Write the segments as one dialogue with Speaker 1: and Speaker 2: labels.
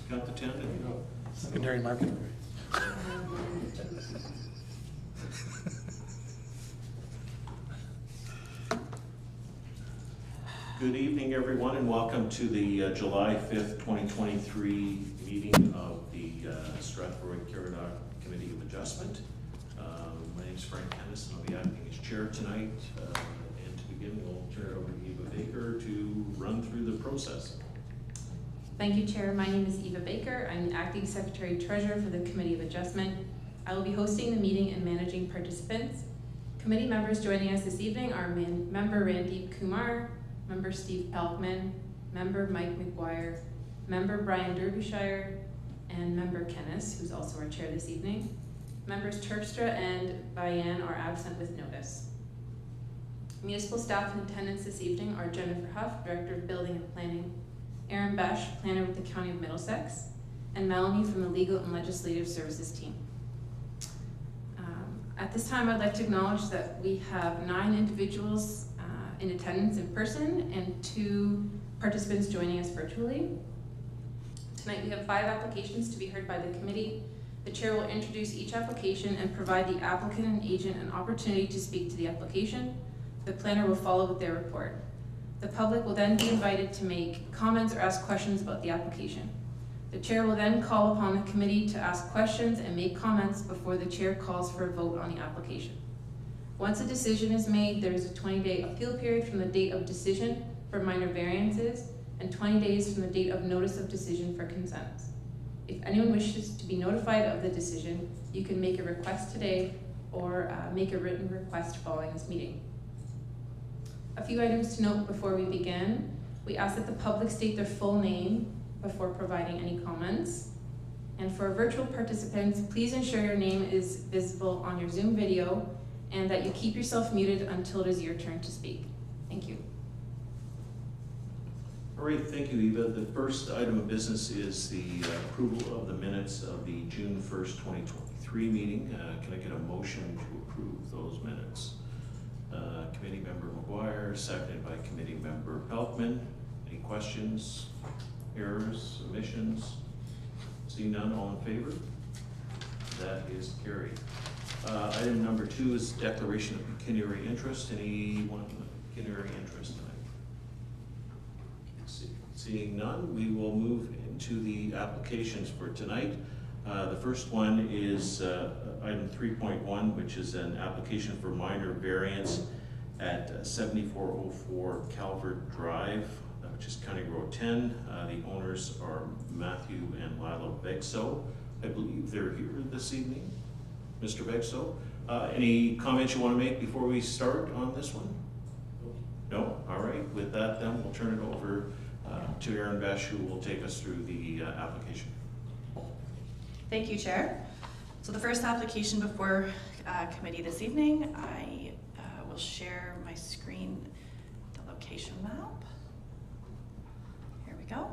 Speaker 1: Count the 10 and go.
Speaker 2: Secondary market.
Speaker 1: Good evening, everyone, and welcome to the July 5th, 2023 meeting of the Strathroy-Caradoc Committee of Adjustment. My name is Frank Henderson. I'll be acting as chair tonight. And to begin, we'll turn it over to Eva Baker to run through the process.
Speaker 3: Thank you, Chair. My name is Eva Baker. I'm the Acting Secretary-Treasurer for the Committee of Adjustment. I will be hosting the meeting and managing participants. Committee members joining us this evening are Member Randeep Kumar, Member Steve Pelkman, Member Mike McGuire, Member Brian Derbyshire, and Member Kennis, who's also our chair this evening. Members Terpstra and Bayan are absent with notice. Municipal staff in attendance this evening are Jennifer Huff, Director of Building and Planning, Aaron Besh, Planner with the County of Middlesex, and Melanie from the Legal and Legislative Services team. At this time, I'd like to acknowledge that we have 9 individuals in attendance in person and 2 participants joining us virtually. Tonight we have 5 applications to be heard by the committee. The chair will introduce each application and provide the applicant and agent an opportunity to speak to the application. The planner will follow with their report. The public will then be invited to make comments or ask questions about the application. The chair will then call upon the committee to ask questions and make comments before the chair calls for a vote on the application. Once a decision is made, there is a 20-day appeal period from the date of decision for minor variances and 20 days from the date of notice of decision for consents. If anyone wishes to be notified of the decision, you can make a request today or make a written request following this meeting. A few items to note before we begin. We ask that the public state their full name before providing any comments. And for virtual participants, please ensure your name is visible on your Zoom video and that you keep yourself muted until it is your turn to speak. Thank you.
Speaker 1: All right, thank you, Eva. The first item of business is the approval of the minutes of the June 1st, 2023 meeting. Can I get a motion to approve those minutes? Committee Member McGuire, seconded by Committee Member Pelkman. Any questions, errors, omissions? Seeing none, all in favor? That is carried. Item number 2 is declaration of pecuniary interest. Anyone with pecuniary interest tonight? Seeing none, we will move into the applications for tonight. The first one is item 3.1, which is an application for minor variance at 7404 Calvert Drive, which is County Road 10. The owners are Matthew and Lila Begso. I believe they're here this evening. Mr. Begso, any comments you want to make before we start on this one? No? All right. With that, then we'll turn it over to Aaron Besh, who will take us through the application.
Speaker 4: Thank you, Chair. So the first application before committee this evening, I will share my screen, the location map. Here we go.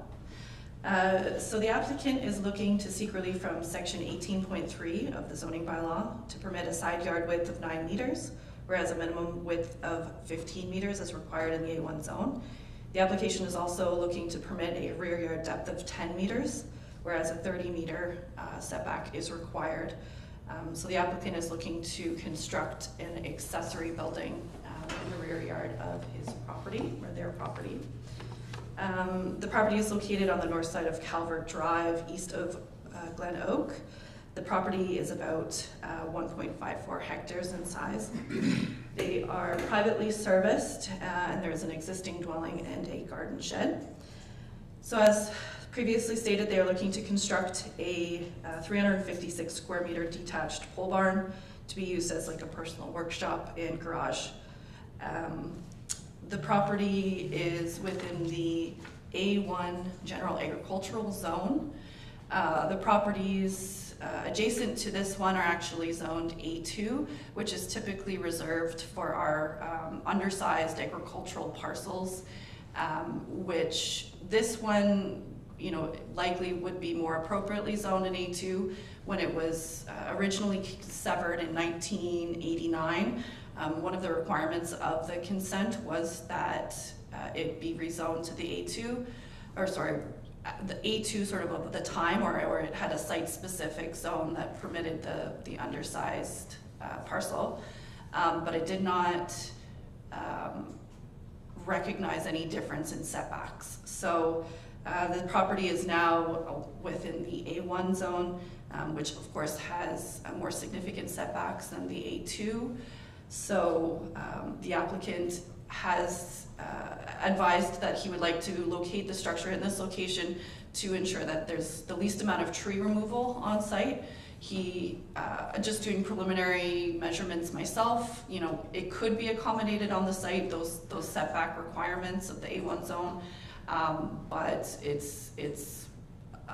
Speaker 4: So the applicant is looking to seek relief from section 18.3 of the zoning bylaw to permit a side yard width of 9 meters, whereas a minimum width of 15 meters is required in the A1 zone. The application is also looking to permit a rear yard depth of 10 meters, whereas a 30-meter setback is required. So the applicant is looking to construct an accessory building in the rear yard of his property, or their property. The property is located on the north side of Calvert Drive, east of Glen Oak. The property is about 1.54 hectares in size. They are privately serviced, and there's an existing dwelling and a garden shed. So as previously stated, they are looking to construct a 356 square meter detached pole barn to be used as like a personal workshop and garage. The property is within the A1 general agricultural zone. The properties adjacent to this one are actually zoned A2, which is typically reserved for our undersized agricultural parcels, which this one, you know, likely would be more appropriately zoned in A2 when it was originally severed in 1989. One of the requirements of the consent was that it be rezoned to the A2, or sorry, the A2 sort of the time, or it had a site-specific zone that permitted the undersized parcel, but it did not recognize any difference in setbacks. So the property is now within the A1 zone, which of course has more significant setbacks than the A2. So the applicant has advised that he would like to locate the structure in this location to ensure that there's the least amount of tree removal on site. He, just doing preliminary measurements myself, you know, it could be accommodated on the site, those setback requirements of the A1 zone, but it's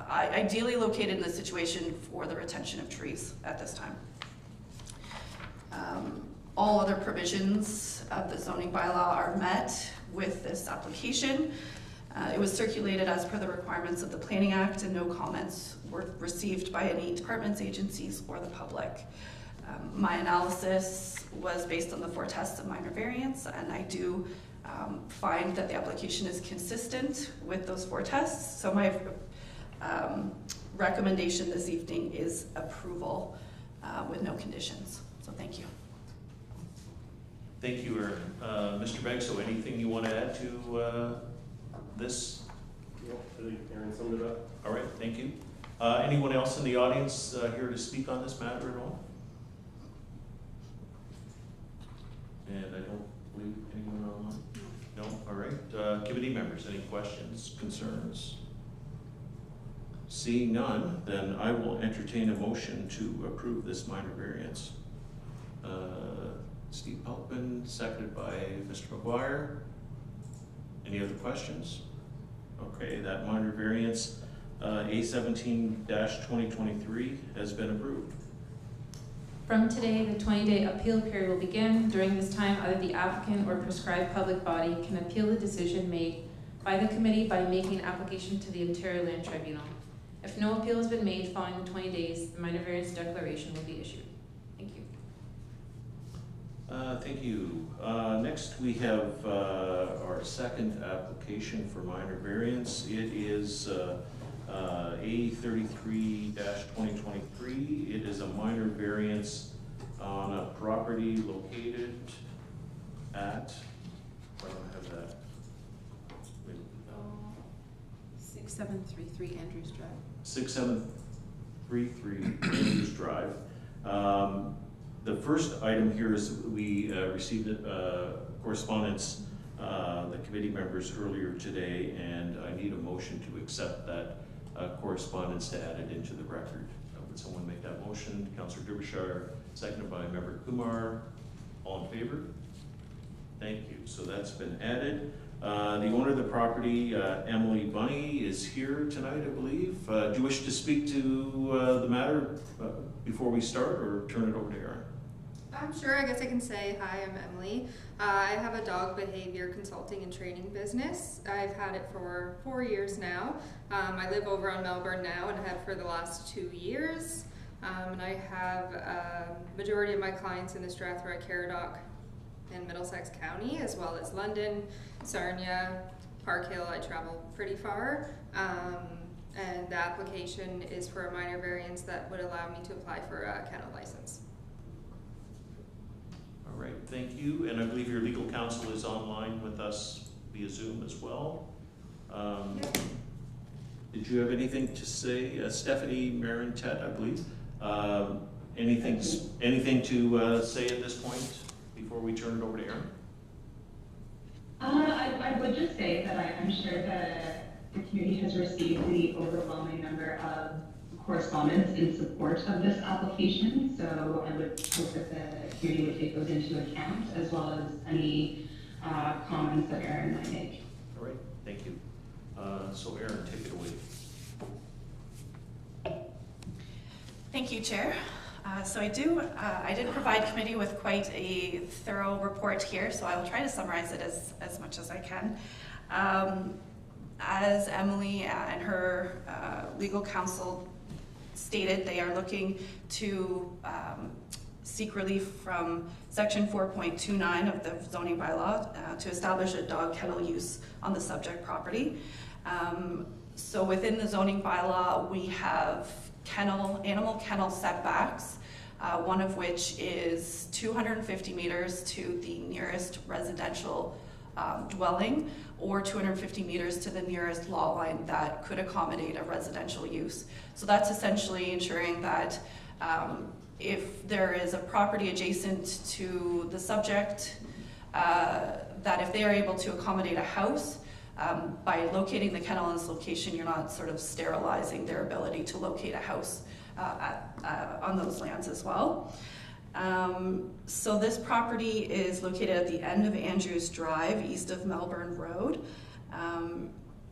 Speaker 4: ideally located in the situation for the retention of trees at this time. All other provisions of the zoning bylaw are met with this application. It was circulated as per the requirements of the Planning Act, and no comments were received by any departments, agencies, or the public. My analysis was based on the 4 tests of minor variance, and I do find that the application is consistent with those 4 tests. So my recommendation this evening is approval with no conditions. So thank you.
Speaker 1: Thank you, Erin. Mr. Begso, anything you want to add to this?
Speaker 2: No, I think Aaron summed it up.
Speaker 1: All right, thank you. Anyone else in the audience here to speak on this matter at all? And I don't believe anyone online? No? All right. Committee members, any questions, concerns? Seeing none, then I will entertain a motion to approve this minor variance. Steve Pelkman, seconded by Mr. McGuire. Any other questions? Okay, that minor variance, A17-2023 has been approved.
Speaker 3: From today, the 20-day appeal period will begin. During this time, either the applicant or prescribed public body can appeal the decision made by the committee by making an application to the Ontario Land Tribunal. If no appeal has been made following the 20 days, the minor variance declaration will be issued. Thank you.
Speaker 1: Thank you. Next, we have our second application for minor variance. It is A33-2023. It is a minor variance on a property located at, I don't have that.
Speaker 3: 6733 Andrews Drive.
Speaker 1: 6733 Andrews Drive. The first item here is we received correspondence, the committee members earlier today, and I need a motion to accept that correspondence to add it into the record. Would someone make that motion? Councillor Derbyshire, seconded by Member Kumar. All in favor? Thank you. So that's been added. The owner of the property, Emily Bunny, is here tonight, I believe. Do you wish to speak to the matter before we start, or turn it over to Erin?
Speaker 5: Sure, I guess I can say hi, I'm Emily. I have a dog behavior consulting and training business. I've had it for 4 years now. I live over on Melbourne now and have for the last 2 years. And I have a majority of my clients in the Strathroy-Caradoc in Middlesex County, as well as London, Sarnia, Park Hill. I travel pretty far. And the application is for a minor variance that would allow me to apply for a kennel license.
Speaker 1: All right, thank you. And I believe your legal counsel is online with us via Zoom as well.
Speaker 5: Yep.
Speaker 1: Did you have anything to say? Stephanie Marintet, I believe. Anything to say at this point before we turn it over to Erin?
Speaker 6: I would just say that I'm sure that the committee has received the overwhelming number of correspondence in support of this application, so I would hope that the committee would take those into account, as well as any comments that Erin might make.
Speaker 1: All right, thank you. So Erin, take it away.
Speaker 4: Thank you, Chair. So I did provide committee with quite a thorough report here, so I will try to summarize it as much as I can. As Emily and her legal counsel stated, they are looking to seek relief from section 4.29 of the zoning bylaw to establish a dog kennel use on the subject property. So within the zoning bylaw, we have animal kennel setbacks, one of which is 250 meters to the nearest residential dwelling, or 250 meters to the nearest law line that could accommodate a residential use. So that's essentially ensuring that if there is a property adjacent to the subject, that if they are able to accommodate a house, by locating the kennel in this location, you're not sort of sterilizing their ability to locate a house on those lands as well. So this property is located at the end of Andrews Drive, east of Melbourne Road.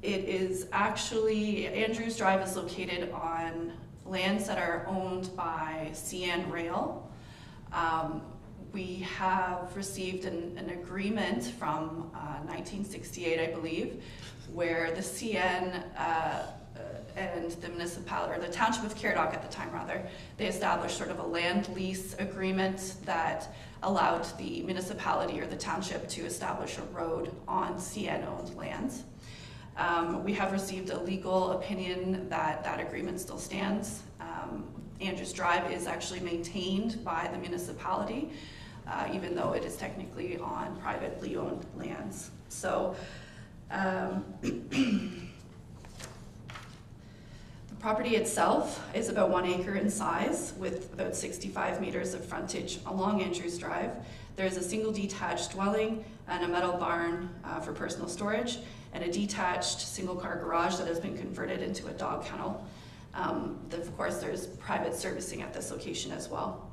Speaker 4: It is actually, Andrews Drive is located on lands that are owned by CN Rail. We have received an agreement from 1968, I believe, where the CN and the municipality, or the township of Caradoc at the time rather, they established sort of a land lease agreement that allowed the municipality or the township to establish a road on CN-owned lands. We have received a legal opinion that that agreement still stands. Andrews Drive is actually maintained by the municipality, even though it is technically on privately owned lands. So the property itself is about 1 acre in size with about 65 meters of frontage along Andrews Drive. There's a single detached dwelling and a metal barn for personal storage, and a detached single car garage that has been converted into a dog kennel. Of course, there's private servicing at this location as well.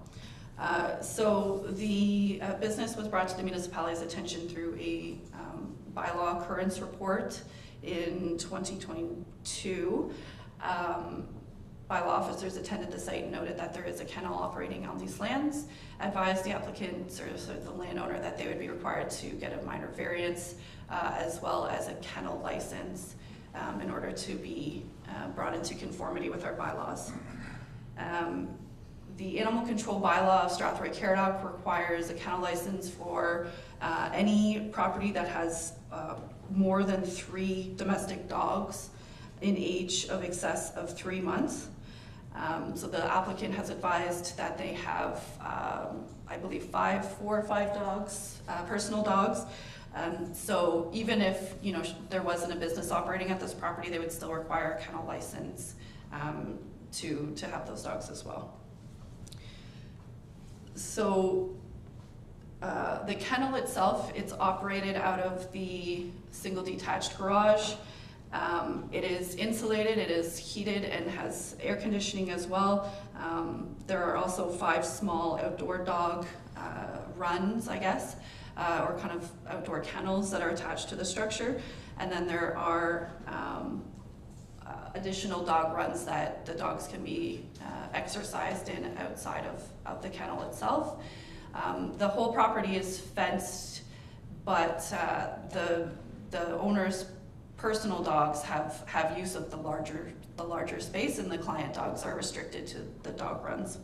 Speaker 4: So the business was brought to the municipality's attention through a bylaw occurrence report in 2022. Bylaw officers attended the site and noted that there is a kennel operating on these lands, advised the applicant or the landowner that they would be required to get a minor variance as well as a kennel license in order to be brought into conformity with our bylaws. The animal control bylaw of Strathroy-Caradoc requires a kennel license for any property that has more than 3 domestic dogs in age of excess of 3 months. So the applicant has advised that they have, I believe, 4 or 5 dogs, personal dogs. So even if there wasn't a business operating at this property, they would still require a kennel license to have those dogs as well. So the kennel itself, it's operated out of the single detached garage. It is insulated, it is heated, and has air conditioning as well. There are also 5 small outdoor dog runs, I guess, or kind of outdoor kennels that are attached to the structure. And then there are additional dog runs that the dogs can be exercised in outside of the kennel itself. The whole property is fenced, but the owner's personal dogs have use of the larger space, and the client dogs are restricted to the dog runs.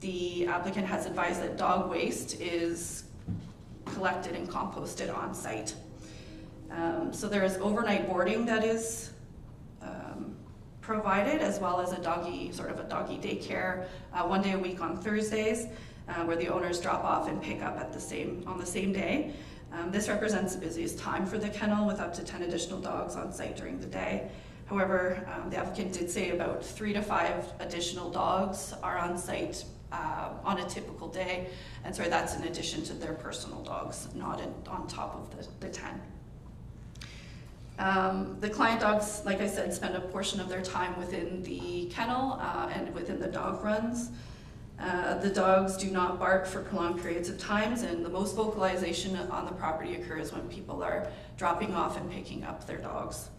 Speaker 4: The applicant has advised that dog waste is collected and composted on site. So there is overnight boarding that is provided, as well as a doggy daycare 1 day a week on Thursdays, where the owners drop off and pick up on the same day. This represents the busiest time for the kennel, with up to 10 additional dogs on site during the day. However, the applicant did say about 3 to 5 additional dogs are on site on a typical day, and sorry, that's in addition to their personal dogs, not on top of the 10. The client dogs, like I said, spend a portion of their time within the kennel and within the dog runs. The dogs do not bark for prolonged periods of times, and the most vocalization on the property occurs when people are dropping off and picking up their dogs.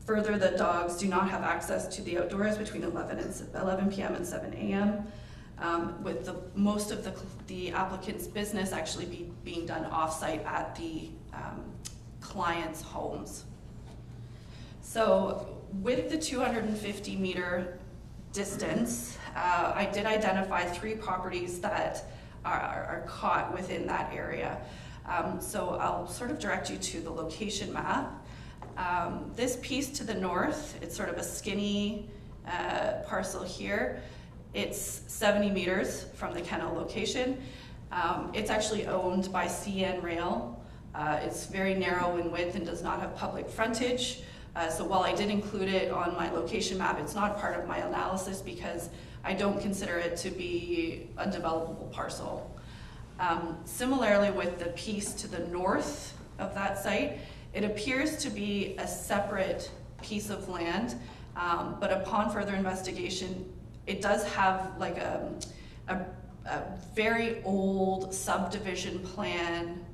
Speaker 4: Further, the dogs do not have access to the outdoors between 11 p.m. and 7 a.m., with most of the applicant's business actually being done off-site at the clients' homes. So with the 250 meter distance, I did identify 3 properties that are caught within that area. So I'll sort of direct you to the location map. This piece to the north, it's sort of a skinny parcel here. It's 70 meters from the kennel location. It's actually owned by CN Rail. It's very narrow in width and does not have public frontage. So while I did include it on my location map, it's not part of my analysis because I don't consider it to be a developable parcel. Similarly with the piece to the north of that site, it appears to be a separate piece of land, but upon further investigation, it does have like a very old subdivision plan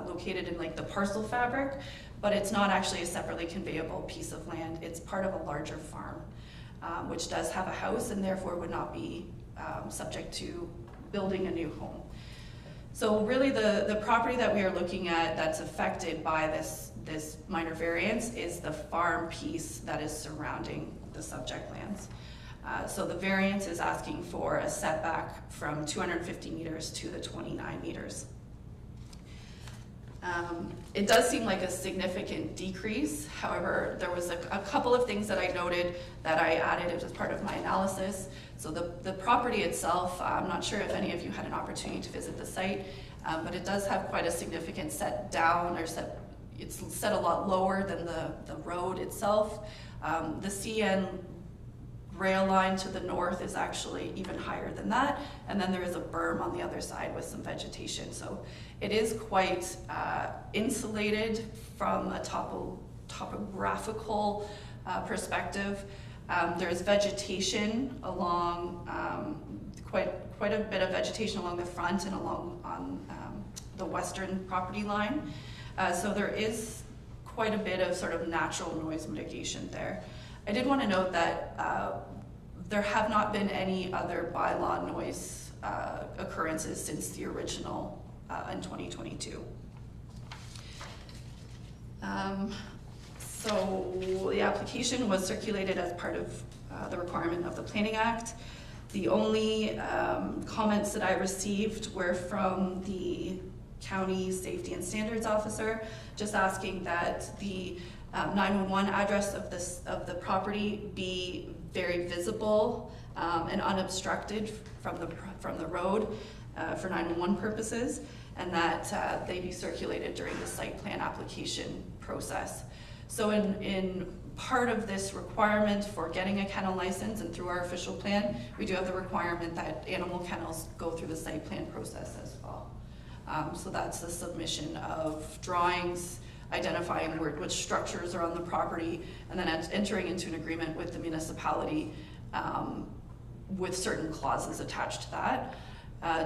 Speaker 4: located in like the parcel fabric, but it's not actually a separately conveyable piece of land. It's part of a larger farm, which does have a house and therefore would not be subject to building a new home. So really the property that we are looking at that's affected by this minor variance is the farm piece that is surrounding the subject lands. So the variance is asking for a setback from 250 meters to the 29 meters. It does seem like a significant decrease. However, there was a couple of things that I noted that I added as part of my analysis. So the property itself, I'm not sure if any of you had an opportunity to visit the site, but it does have quite a significant set down, or it's set a lot lower than the road itself. The CN rail line to the north is actually even higher than that, and then there is a berm on the other side with some vegetation. So it is quite insulated from a topographical perspective. There's vegetation along, quite a bit of vegetation along the front and along on the western property line. So there is quite a bit of sort of natural noise mitigation there. I did want to note that there have not been any other bylaw noise occurrences since the original in 2022. So the application was circulated as part of the requirement of the Planning Act. The only comments that I received were from the County Safety and Standards Officer, just asking that the 911 address of the property be very visible and unobstructed from the road for 911 purposes, and that they be circulated during the site plan application process. So in part of this requirement for getting a kennel license and through our official plan, we do have the requirement that animal kennels go through the site plan process as well. So that's the submission of drawings, identifying which structures are on the property, and then entering into an agreement with the municipality with certain clauses attached to that.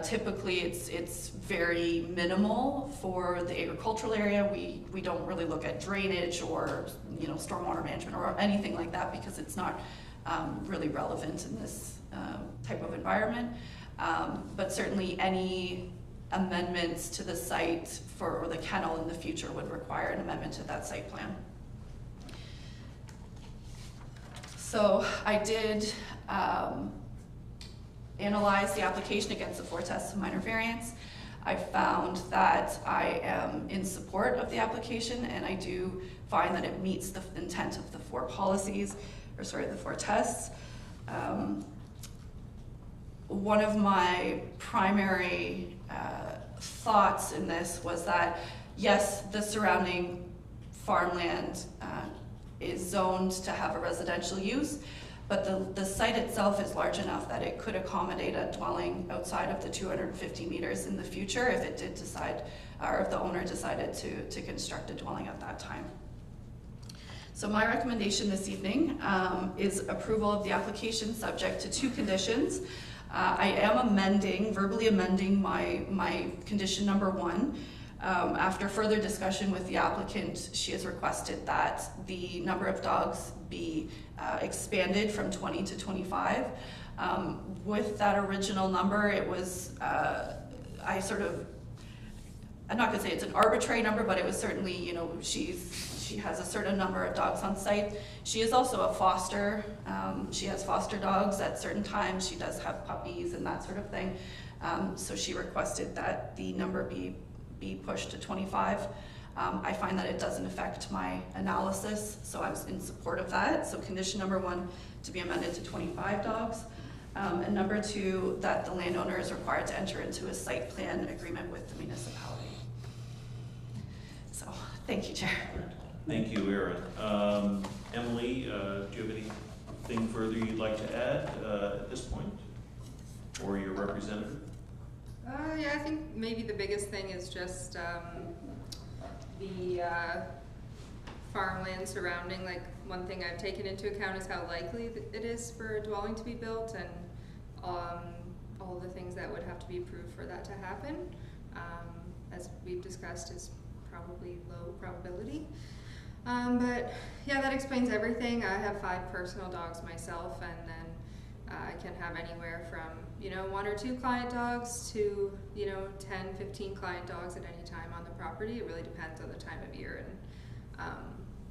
Speaker 4: Typically it's very minimal for the agricultural area. We don't really look at drainage or stormwater management or anything like that because it's not really relevant in this type of environment. But certainly any amendments to the site for the kennel in the future would require an amendment to that site plan. So I did analyze the application against the 4 tests of minor variance. I found that I am in support of the application, and I do find that it meets the intent of the 4 policies, or sorry, the 4 tests. One of my primary thoughts in this was that, yes, the surrounding farmland is zoned to have a residential use, but the site itself is large enough that it could accommodate a dwelling outside of the 250 meters in the future if it did decide, or if the owner decided to construct a dwelling at that time. So my recommendation this evening is approval of the application subject to 2 conditions. I am verbally amending my condition number 1. After further discussion with the applicant, she has requested that the number of dogs be expanded from 20 to 25. With that original number, it was, I'm not gonna say it's an arbitrary number, but it was certainly, she has a certain number of dogs on site. She is also a foster. She has foster dogs at certain times. She does have puppies and that sort of thing. So she requested that the number be be pushed to 25. I find that it doesn't affect my analysis, so I was in support of that. So condition number 1 to be amended to 25 dogs. And number 2, that the landowner is required to enter into a site plan agreement with the municipality. So, thank you, Chair.
Speaker 1: Thank you, Erin. Emily, do you have anything further you'd like to add at this point? Or your representative?
Speaker 5: Yeah, I think maybe the biggest thing is just the farmland surrounding. Like, one thing I've taken into account is how likely it is for a dwelling to be built, and all the things that would have to be approved for that to happen. As we've discussed, is probably low probability. But yeah, that explains everything. I have 5 personal dogs myself, and then I can have anywhere from, 1 or 2 client dogs to, 10, 15 client dogs at any time on the property. It really depends on the time of year and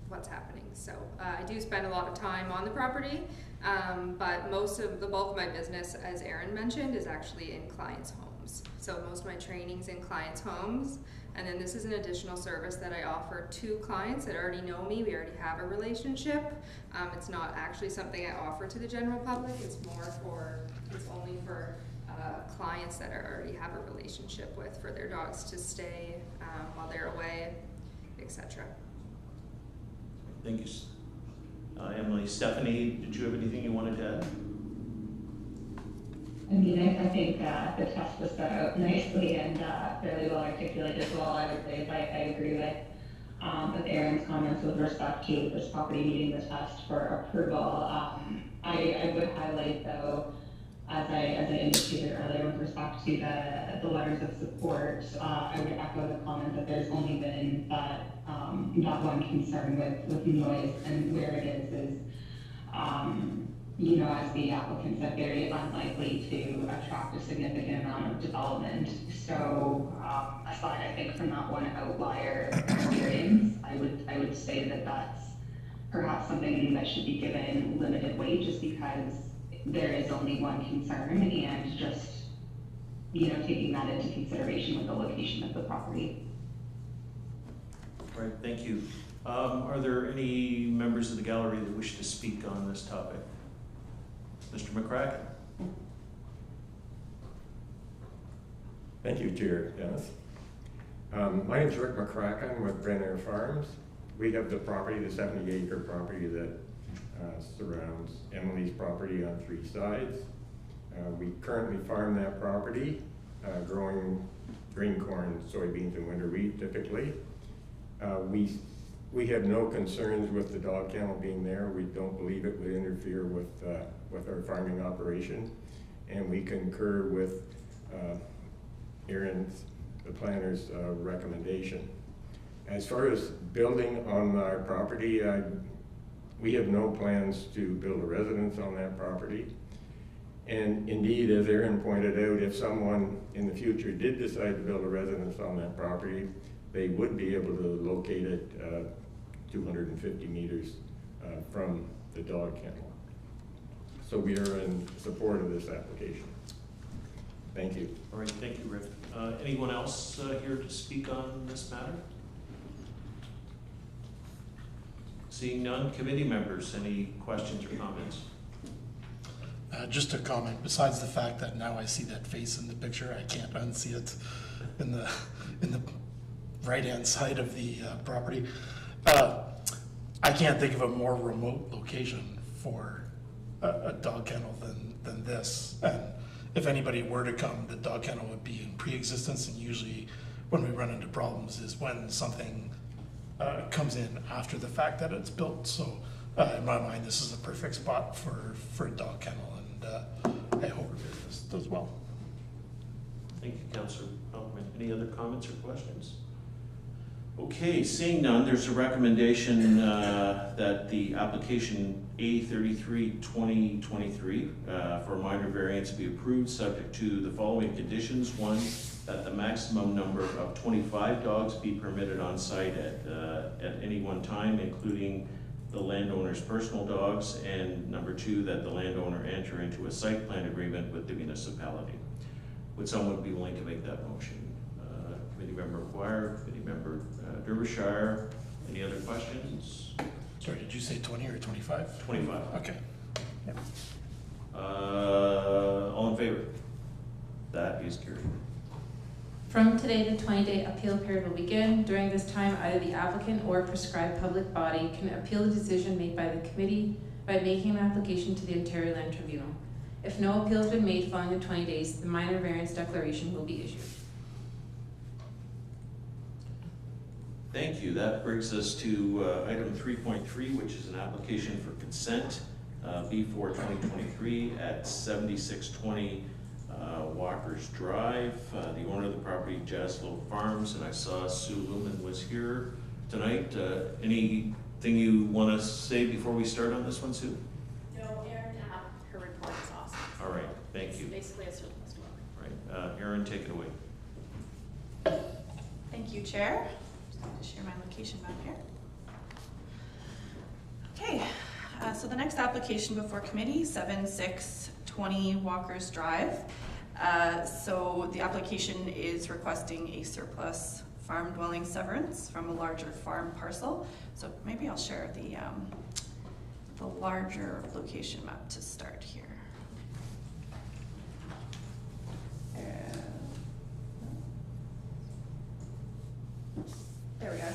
Speaker 5: what's happening. So I do spend a lot of time on the property, but the bulk of my business, as Erin mentioned, is actually in clients' homes. So most of my training's in clients' homes, and then this is an additional service that I offer to clients that already know me. We already have a relationship. It's not actually something I offer to the general public. It's only for clients that already have a relationship with, for their dogs to stay while they're away, etc.
Speaker 1: Thank you, Emily. Stephanie, did you have anything you wanted to add?
Speaker 6: I mean, I think the test was set out nicely and fairly well articulated as well. I would say I agree with Erin's comments with respect to this property meeting the test for approval. I would highlight, though, as I indicated earlier with respect to the letters of support, I would echo the comment that there's only been that one concern with noise, and where it is as the applicant said, very unlikely to attract a significant amount of development. So aside, I think, from that one outlier experience, I would say that that's perhaps something that should be given limited weight, just because there is only one concern, and just taking that into consideration with the location of the property.
Speaker 1: All right, thank you. Are there any members of the gallery that wish to speak on this topic? Mr. McCracken.
Speaker 7: Thank you, Chair Dennis. My name is Rick McCracken with Brenner Farms. We have the property, the 70-acre property that surrounds Emily's property on 3 sides. We currently farm that property, growing green corn, soybeans, and winter wheat typically. We have no concerns with the dog kennel being there. We don't believe it would interfere with our farming operation, and we concur with Erin's, the planner's recommendation. As far as building on our property, we have no plans to build a residence on that property. And indeed, as Erin pointed out, if someone in the future did decide to build a residence on that property, they would be able to locate it 250 meters from the dog kennel. So we are in support of this application. Thank you.
Speaker 1: All right, thank you, Rick. Anyone else here to speak on this matter? Seeing none, committee members, any questions or comments?
Speaker 8: Just a comment, besides the fact that now I see that face in the picture, I can't unsee it in the right-hand side of the property. I can't think of a more remote location for a dog kennel than this. And if anybody were to come, the dog kennel would be in pre-existence, and usually when we run into problems is when something comes in after the fact that it's built. So in my mind, this is a perfect spot for a dog kennel, and I hope our business does well.
Speaker 1: Thank you, Councillor Pelkman. Any other comments or questions? Okay, seeing none, there's a recommendation that the application A33-2023 for a minor variance be approved, subject to the following conditions. 1, that the maximum number of 25 dogs be permitted on site at any one time, including the landowner's personal dogs, and number 2, that the landowner enter into a site plan agreement with the municipality. Would someone be willing to make that motion? Committee Member McGuire, Committee Member Derbyshire. Any other questions?
Speaker 8: Sorry, did you say 20 or 25?
Speaker 1: 25.
Speaker 8: Okay. Yep.
Speaker 1: All in favor? That is carried.
Speaker 3: From today, the 20-day appeal period will begin. During this time, either the applicant or prescribed public body can appeal the decision made by the committee by making an application to the Ontario Land Tribunal. If no appeal has been made following the 20 days, the minor variance declaration will be issued.
Speaker 1: Thank you. That brings us to item 3.3, which is an application for consent, B4 2023 at 7620 Walker's Drive. The owner of the property, Jaslow Farms, and I saw Sue Lumen was here tonight. Anything you want to say before we start on this one, Sue?
Speaker 9: No, Erin, her report is awesome.
Speaker 1: All right, thank
Speaker 9: It's
Speaker 1: you.
Speaker 9: basically a surplus dwelling.
Speaker 1: All right, Erin, take it away.
Speaker 4: Thank you, Chair. Just going to share my location map here. Okay, so the next application before committee, 7620 Walker's Drive. So the application is requesting a surplus farm dwelling severance from a larger farm parcel. So maybe I'll share the larger location map to start here. There we go.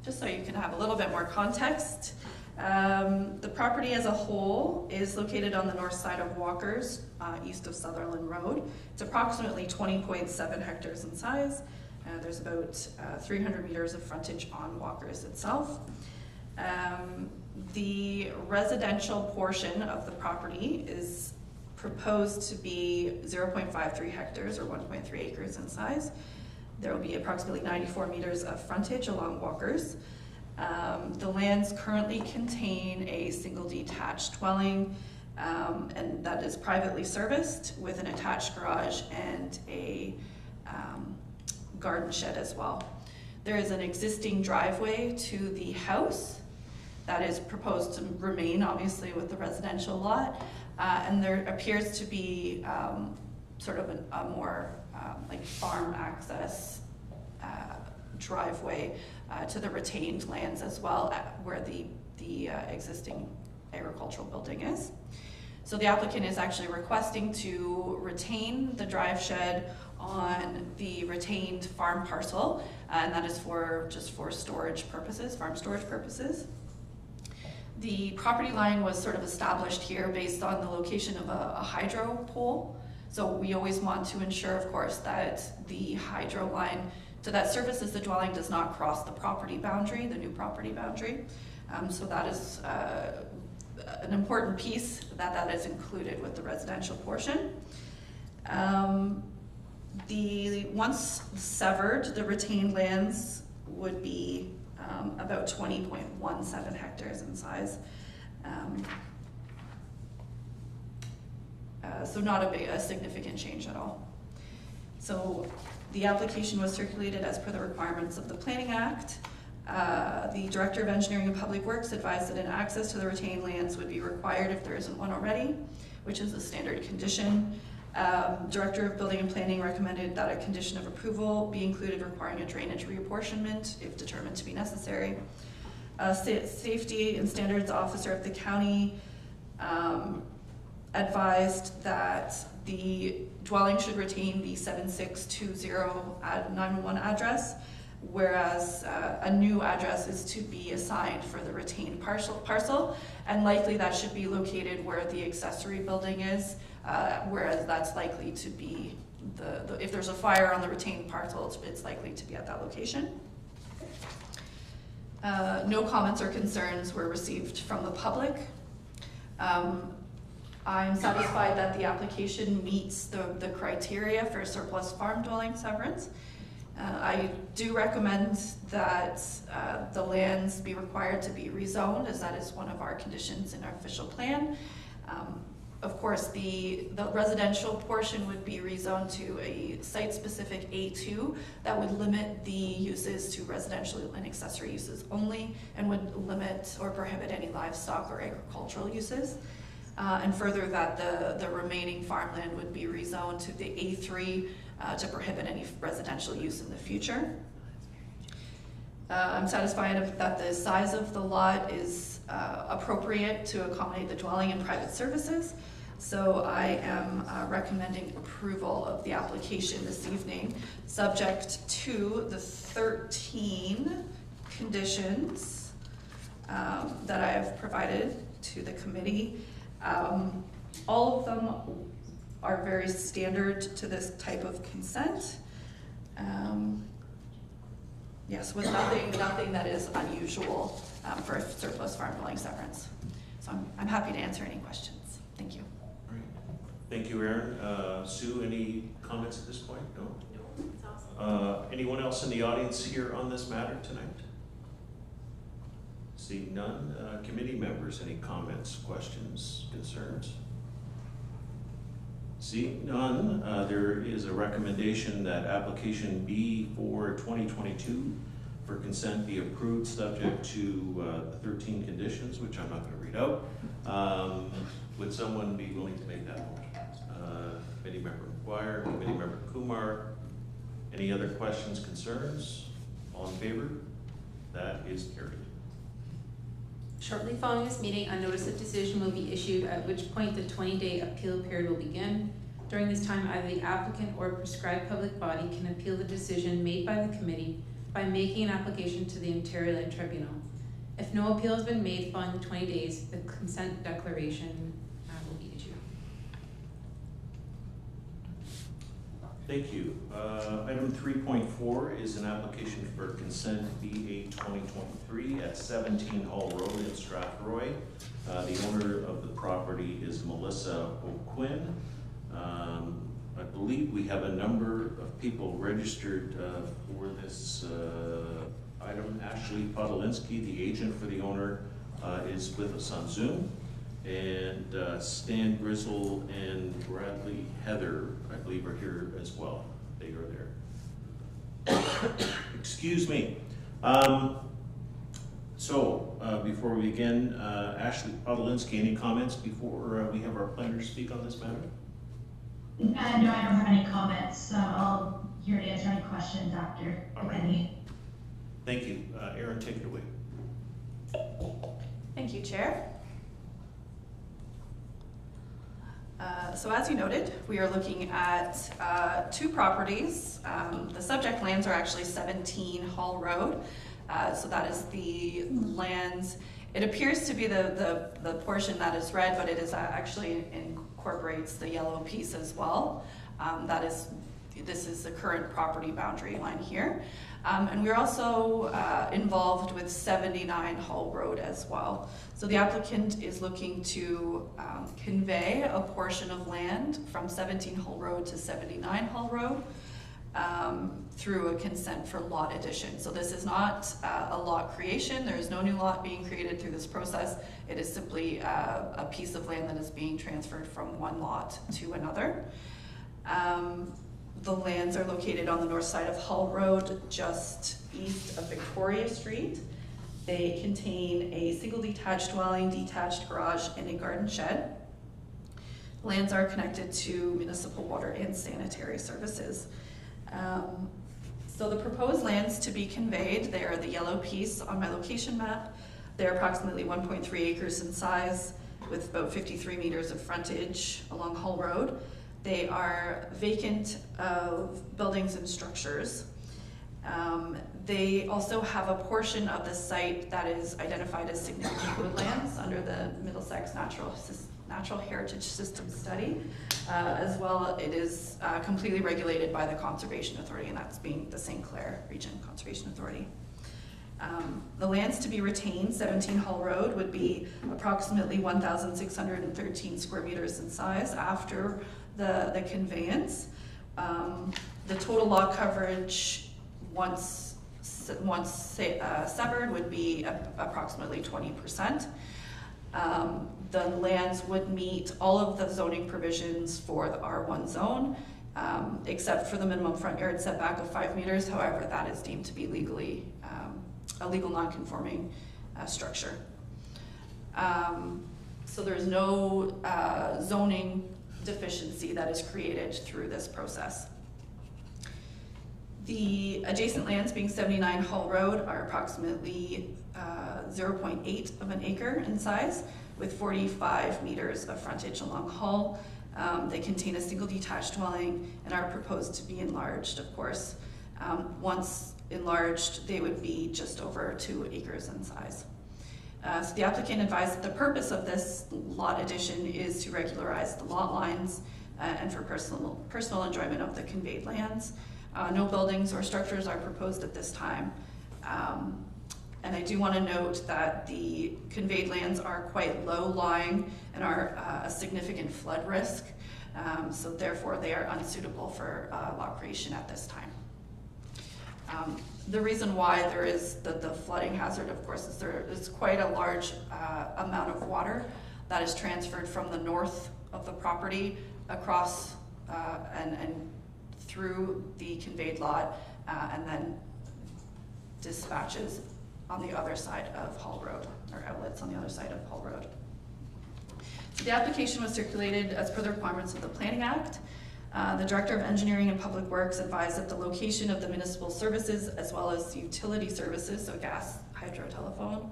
Speaker 4: Just so you can have a little bit more context. The property as a whole is located on the north side of Walker's, east of Sutherland Road. It's approximately 20.7 hectares in size. There's about 300 meters of frontage on Walker's itself. The residential portion of the property is proposed to be 0.53 hectares or 1.3 acres in size. There will be approximately 94 meters of frontage along Walker's. The lands currently contain a single detached dwelling, and that is privately serviced with an attached garage and a garden shed as well. There is an existing driveway to the house that is proposed to remain, obviously, with the residential lot, and there appears to be sort of a more like farm access driveway to the retained lands as well, where the existing agricultural building is. So the applicant is actually requesting to retain the drive shed on the retained farm parcel, and that is just for storage purposes, farm storage purposes. The property line was sort of established here based on the location of a hydro pole. So we always want to ensure, of course, that the hydro line that services the dwelling does not cross the property boundary, the new property boundary. So that is an important piece that is included with the residential portion. Once severed, the retained lands would be about 20.17 hectares in size. So not a significant change at all. So the application was circulated as per the requirements of the Planning Act. The Director of Engineering and Public Works advised that an access to the retained lands would be required if there isn't one already, which is a standard condition. Director of Building and Planning recommended that a condition of approval be included requiring a drainage reapportionment if determined to be necessary. Safety and Standards Officer of the county advised that the dwelling should retain the 7620 911 address, whereas a new address is to be assigned for the retained parcel, and likely that should be located where the accessory building is, whereas that's likely to be if there's a fire on the retained parcel, it's likely to be at that location. No comments or concerns were received from the public. I'm satisfied that the application meets the criteria for surplus farm dwelling severance. I do recommend that the lands be required to be rezoned, as that is one of our conditions in our official plan. Of course, the residential portion would be rezoned to a site-specific A2 that would limit the uses to residential and accessory uses only, and would limit or prohibit any livestock or agricultural uses. And further, that the remaining farmland would be rezoned to the A3 to prohibit any residential use in the future. I'm satisfied that the size of the lot is appropriate to accommodate the dwelling and private services. So I am recommending approval of the application this evening, subject to the 13 conditions that I have provided to the committee. All of them are very standard to this type of consent. Yes, with nothing that is unusual for a surplus farm dwelling severance. So I'm happy to answer any questions. Thank you.
Speaker 1: All right. Thank you, Aaron. Sue, any comments at this point? No?
Speaker 9: No, it's awesome.
Speaker 1: Anyone else in the audience here on this matter tonight? Seeing none. Committee members, any comments, questions, concerns? Seeing none, there is a recommendation that application B for 2022 for consent be approved, subject to the 13 conditions, which I'm not going to read out. Would someone be willing to make that motion? Committee member McGuire, committee member Kumar. Any other questions, concerns? All in favor? That is carried.
Speaker 3: Shortly following this meeting, a notice of decision will be issued, at which point the 20-day appeal period will begin. During this time, either the applicant or a prescribed public body can appeal the decision made by the committee by making an application to the Ontario Land Tribunal. If no appeal has been made following the 20 days, the consent declaration will be issued.
Speaker 1: Thank you. Item 3.4 is an application for consent BA 2023 at 17 Hall Road in Strathroy. The owner of the property is Melissa O'Quinn. I believe we have a number of people registered for this item. Ashley Podolinsky, the agent for the owner, is with us on Zoom. And Stan Grizzle and Bradley Heather, I believe, are here as well. They are there. Excuse me. Before we begin, Ashley Podolinsky, any comments before we have our planners speak on this matter?
Speaker 10: No, I don't have any comments. I'll here to answer any questions after,
Speaker 1: All
Speaker 10: if
Speaker 1: right.
Speaker 10: any.
Speaker 1: Thank you. Aaron, take it away.
Speaker 4: Thank you, Chair. So as you noted, we are looking at two properties. The subject lands are actually 17 Hall Road. So that is the lands. It appears to be the portion that is red, but it is actually incorporates the yellow piece as well. This is the current property boundary line here. And we're also involved with 79 Hall Road as well. So the applicant is looking to convey a portion of land from 17 Hall Road to 79 Hall Road through a consent for lot addition. So this is not a lot creation. There is no new lot being created through this process. It is simply a piece of land that is being transferred from one lot to another. The lands are located on the north side of Hull Road, just east of Victoria Street. They contain a single detached dwelling, detached garage, and a garden shed. Lands are connected to municipal water and sanitary services. So the proposed lands to be conveyed, they are the yellow piece on my location map. They're approximately 1.3 acres in size with about 53 meters of frontage along Hull Road. They are vacant of buildings and structures. They also have a portion of the site that is identified as significant woodlands under the Middlesex Natural Heritage System study. As well, it is completely regulated by the Conservation Authority, and that's being the St. Clair Region Conservation Authority. The lands to be retained, 17 Hull Road, would be approximately 1,613 square meters in size after the conveyance. The total lot coverage once severed would be approximately 20%. The lands would meet all of the zoning provisions for the R1 zone, except for the minimum front yard setback of 5 meters. However, that is deemed to be legally a legal non-conforming structure. So there's no zoning deficiency that is created through this process. The adjacent lands, being 79 Hull Road, are approximately 0.8 of an acre in size, with 45 meters of frontage along Hull. They contain a single detached dwelling and are proposed to be enlarged, of course. Once enlarged, they would be just over 2 acres in size. So the applicant advised that the purpose of this lot addition is to regularize the lot lines and for personal enjoyment of the conveyed lands. No buildings or structures are proposed at this time. And I do want to note that the conveyed lands are quite low lying and are a significant flood risk. So therefore they are unsuitable for lot creation at this time. The reason why there is the flooding hazard, of course, is there is quite a large amount of water that is transferred from the north of the property across and through the conveyed lot and then dispatches on the other side of Hull Road, or outlets on the other side of Hull Road. So the application was circulated as per the requirements of the Planning Act. The Director of Engineering and Public Works advised that the location of the municipal services as well as utility services, so gas, hydro, telephone,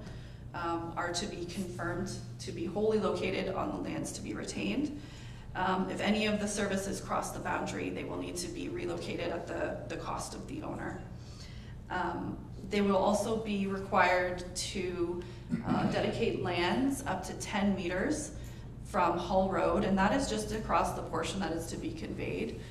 Speaker 4: are to be confirmed to be wholly located on the lands to be retained. If any of the services cross the boundary, they will need to be relocated at the cost of the owner. They will also be required to dedicate lands up to 10 meters from Hull Road, and that is just across the portion that is to be conveyed.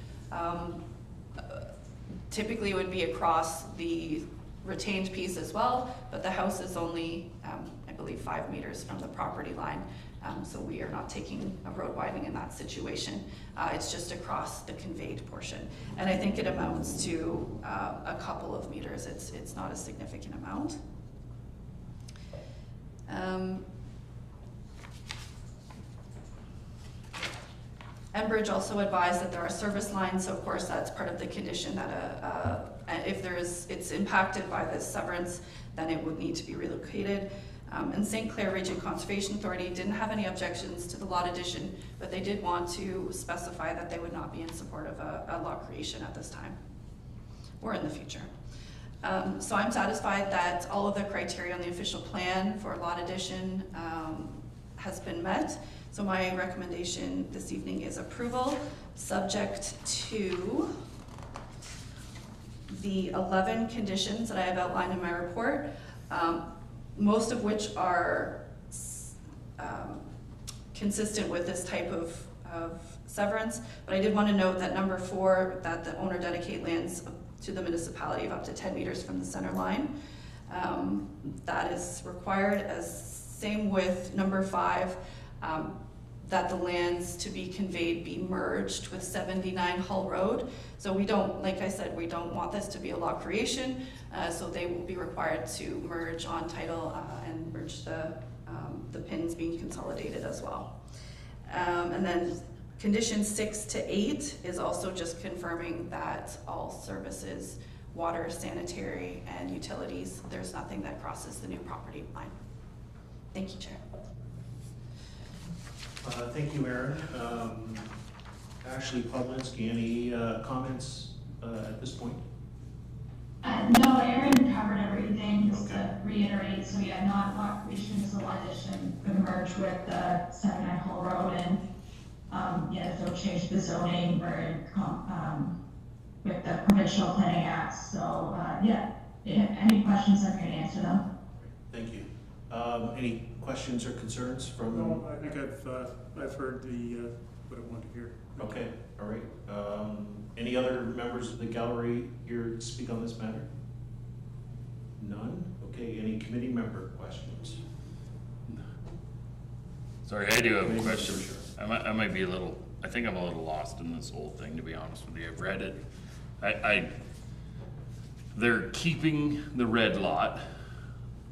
Speaker 4: Typically it would be across the retained piece as well, but the house is only, I believe, 5 meters from the property line. So we are not taking a road widening in that situation. It's just across the conveyed portion. And I think it amounts to a couple of meters. It's not a significant amount. Enbridge also advised that there are service lines, so of course that's part of the condition that if it's impacted by this severance, then it would need to be relocated. And St. Clair Region Conservation Authority didn't have any objections to the lot addition, but they did want to specify that they would not be in support of a lot creation at this time or in the future. So I'm satisfied that all of the criteria on the official plan for lot addition has been met. So my recommendation this evening is approval, subject to the 11 conditions that I have outlined in my report, most of which are consistent with this type of severance. But I did want to note that number 4, that the owner dedicate lands to the municipality of up to 10 meters from the center line. That is required. Same with number 5, that the lands to be conveyed be merged with 79 Hull Road. So we don't, like I said, we don't want this to be a lot creation, so they will be required to merge on title and merge the pins being consolidated as well. And then condition 6 to 8 is also just confirming that all services, water, sanitary, and utilities, there's nothing that crosses the new property line. Thank you, Chair.
Speaker 1: Thank you, Erin. Ashley Podlinski, any comments at this point?
Speaker 10: No, Aaron covered everything, just
Speaker 1: Okay.
Speaker 10: to reiterate, so yeah, not lot creation, so lot addition, could merge with the 79 Hull Road, and yeah, there's no change to the zoning, we're in with the Provincial Planning Act, so yeah, any questions, I'm here to answer them.
Speaker 1: Thank you. Any questions or concerns from?
Speaker 2: No, I think I've heard what I want to hear.
Speaker 1: Okay, all right. Any other members of the gallery here to speak on this matter? None? Okay, any committee member questions?
Speaker 11: Sorry, I do have a
Speaker 1: Committee
Speaker 11: question.
Speaker 1: member, sure.
Speaker 11: I might be I think I'm a little lost in this whole thing, to be honest with you. I've read it. They're keeping the red lot.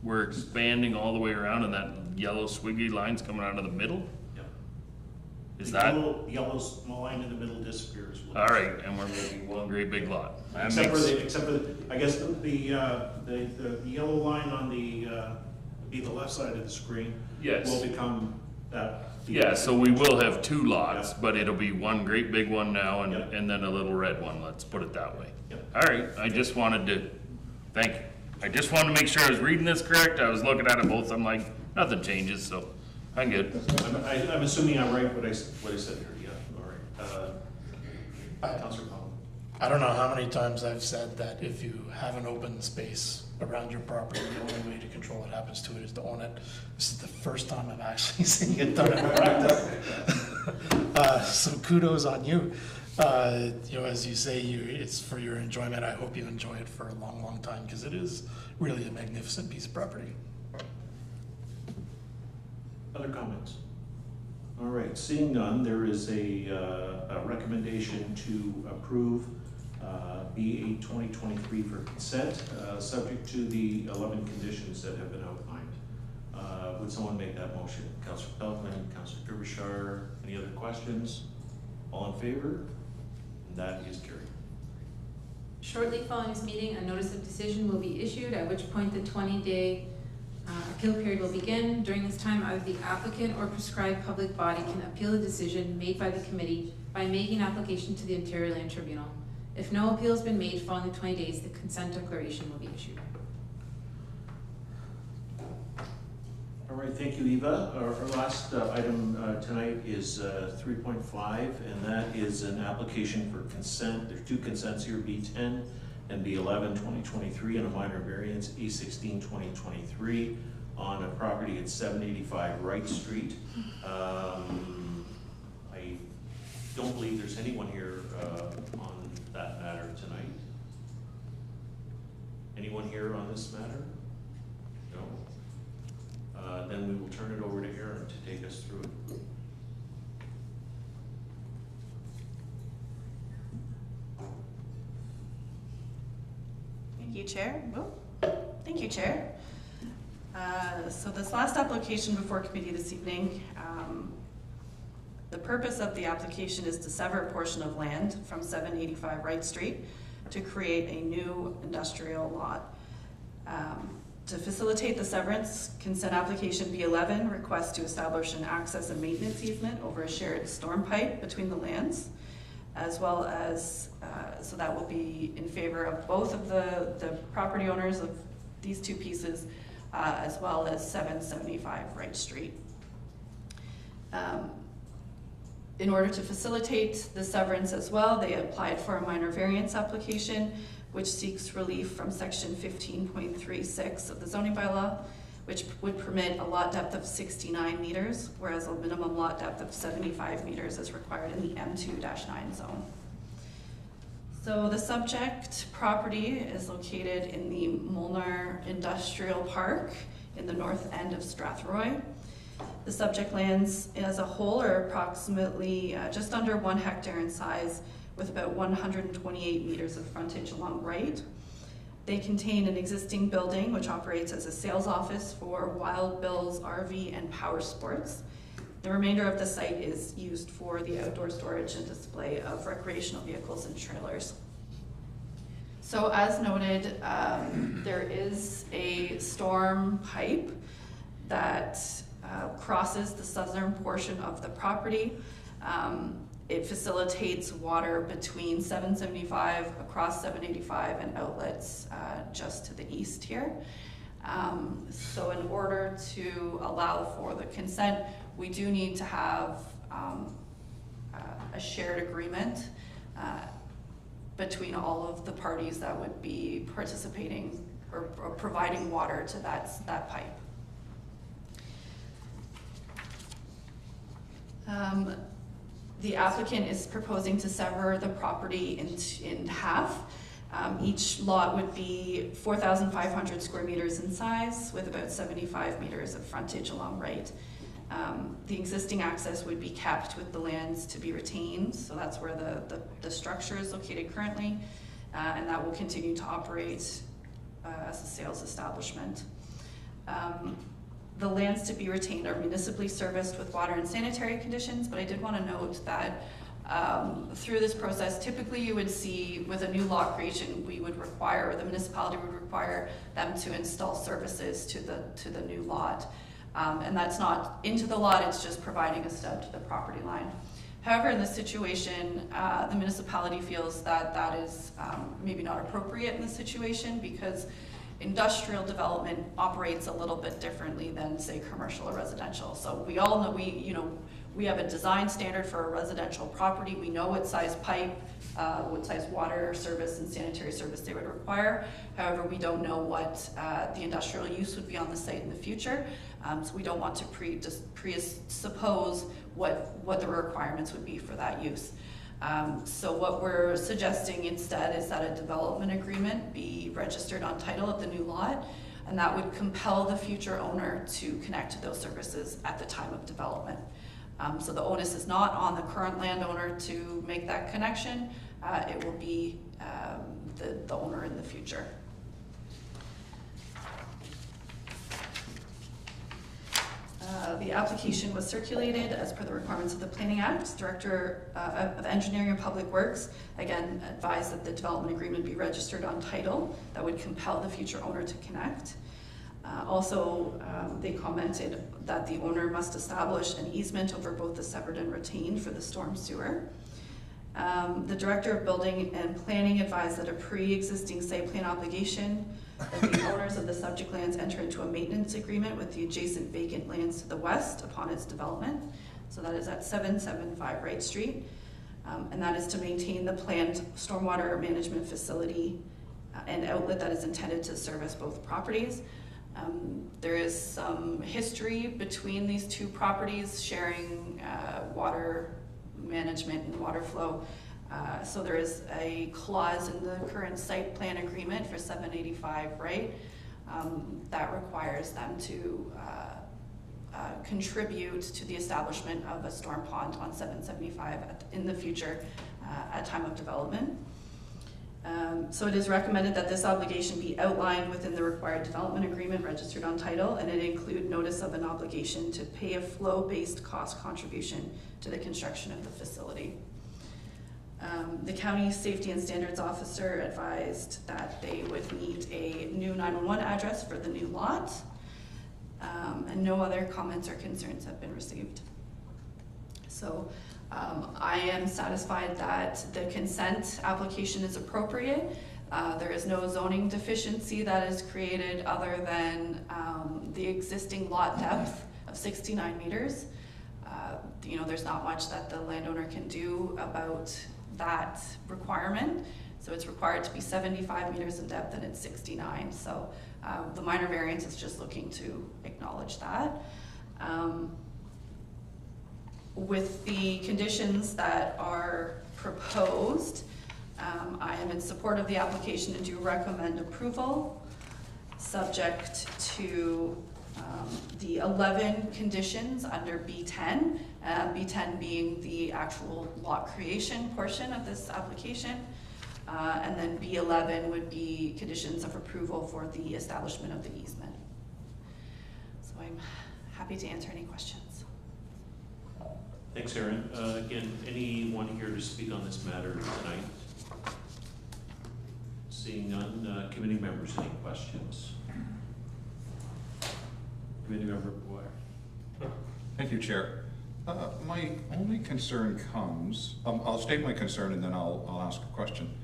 Speaker 11: We're expanding all the way around, and that yellow squiggly line's coming out of the middle?
Speaker 1: Yep.
Speaker 11: Is
Speaker 1: The
Speaker 11: that?
Speaker 1: yellow line in the middle disappears.
Speaker 11: All right, and we're making one great big lot. That
Speaker 1: Except for
Speaker 11: makes-
Speaker 1: I guess the yellow line on the left side of the screen
Speaker 11: Yes.
Speaker 1: will become
Speaker 11: Yeah, so we will have 2 lots,
Speaker 1: Yeah.
Speaker 11: but it'll be one great big one now and,
Speaker 1: Yep.
Speaker 11: and then a little red one, let's put it that way.
Speaker 1: Yep.
Speaker 11: All right, I just wanted to, thank you. I just wanted to make sure I was reading this correct. I was looking at it both, I'm like, nothing changes, so I'm good.
Speaker 1: I'm assuming I'm right what I said here, yeah, all right. Councillor Collins.
Speaker 8: I don't know how many times I've said that if you have an open space around your property, the only way to control what happens to it is to own it. This is the first time I'm actually seeing it done in practice. So kudos on you. You know, as you say, it's for your enjoyment. I hope you enjoy it for a long, long time, because it is really a magnificent piece of property.
Speaker 1: Other comments? All right, seeing none, there is a recommendation to approve B8 2023 for consent, subject to the 11 conditions that have been outlined. Would someone make that motion? Councillor Pelkman, Councillor Derbyshire, any other questions? All in favor? And that is carried.
Speaker 3: Shortly following this meeting, a notice of decision will be issued, at which point the 20-day appeal period will begin. During this time, either the applicant or prescribed public body can appeal the decision made by the committee by making application to the Ontario Land Tribunal. If no appeal has been made following the 20 days, the consent declaration will be issued.
Speaker 1: All right, thank you, Eva. Our last item tonight is 3.5, and that is an application for consent. There are 2 consents here, B10 and B11 2023, and a minor variance, A16 2023, on a property at 785 Wright Street. I don't believe there's anyone here on that matter tonight. Anyone here on this matter? No. Then we will turn it over to Aaron to take us through it.
Speaker 4: Thank you, Chair. Thank you, Chair. So this last application before committee this evening, the purpose of the application is to sever a portion of land from 785 Wright Street to create a new industrial lot. To facilitate the severance, consent application B11 requests to establish an access and maintenance easement over a shared storm pipe between the lands, as well as, so that will be in favor of both of the property owners of these 2 pieces, as well as 775 Wright Street. In order to facilitate the severance as well, they applied for a minor variance application, which seeks relief from section 15.36 of the zoning bylaw, which would permit a lot depth of 69 meters, whereas a minimum lot depth of 75 meters is required in the M2-9 zone. So the subject property is located in the Molnar Industrial Park in the north end of Strathroy. The subject lands as a whole are approximately just under 1 hectare in size, with about 128 meters of frontage along Wright. They contain an existing building which operates as a sales office for Wild Bill's RV and Power Sports. The remainder of the site is used for the outdoor storage and display of recreational vehicles and trailers. So as noted, there is a storm pipe that crosses the southern portion of the property. It facilitates water between 775 across 785 and outlets just to the east here. So in order to allow for the consent, we do need to have a shared agreement between all of the parties that would be participating or providing water to that pipe. The applicant is proposing to sever the property in half. Each lot would be 4,500 square meters in size, with about 75 meters of frontage along Wright. The existing access would be kept with the lands to be retained, so that's where the structure is located currently, and that will continue to operate as a sales establishment. The lands to be retained are municipally serviced with water and sanitary conditions, but I did want to note that through this process, typically you would see with a new lot creation, we would require, or the municipality would require them to install services to the new lot. And that's not into the lot, it's just providing a stub to the property line. However, in this situation, the municipality feels that that is maybe not appropriate in this situation because industrial development operates a little bit differently than, say, commercial or residential. So we all know, we have a design standard for a residential property. We know what size pipe, what size water service and sanitary service they would require. However, we don't know what the industrial use would be on the site in the future. So we don't want to presuppose what the requirements would be for that use. So what we're suggesting instead is that a development agreement be registered on title of the new lot, and that would compel the future owner to connect to those services at the time of development. So the onus is not on the current landowner to make that connection. It will be the owner in the future. The application was circulated as per the requirements of the Planning Act. Director of Engineering and Public Works, again, advised that the development agreement be registered on title. That would compel the future owner to connect. Also, they commented that the owner must establish an easement over both the severed and retained for the storm sewer. The Director of Building and Planning advised that a pre-existing site plan obligation that the owners of the subject lands enter into a maintenance agreement with the adjacent vacant lands to the west upon its development. So that is at 775 Wright Street. And that is to maintain the planned stormwater management facility and outlet that is intended to service both properties. There is some history between these two properties sharing water management and water flow. So there is a clause in the current site plan agreement for 785 Wright that requires them to contribute to the establishment of a storm pond on 775 in the future at time of development. So it is recommended that this obligation be outlined within the required development agreement registered on title, and it include notice of an obligation to pay a flow-based cost contribution to the construction of the facility. The county safety and standards officer advised that they would need a new 911 address for the new lot, and no other comments or concerns have been received. So I am satisfied that the consent application is appropriate. There is no zoning deficiency that is created other than the existing lot depth of 69 meters. There's not much that the landowner can do about that requirement. So it's required to be 75 meters in depth and it's 69. So the minor variance is just looking to acknowledge that. With the conditions that are proposed, I am in support of the application and do recommend approval, subject to the 11 conditions under B10, B10 being the actual lot creation portion of this application, and then B11 would be conditions of approval for the establishment of the easement. So I'm happy to answer any questions.
Speaker 1: Thanks, Erin. Again, anyone here to speak on this matter tonight? Seeing none, committee members, any questions? Committee member Boyer.
Speaker 12: Thank you, Chair. My only concern comes, I'll state my concern and then I'll ask a question.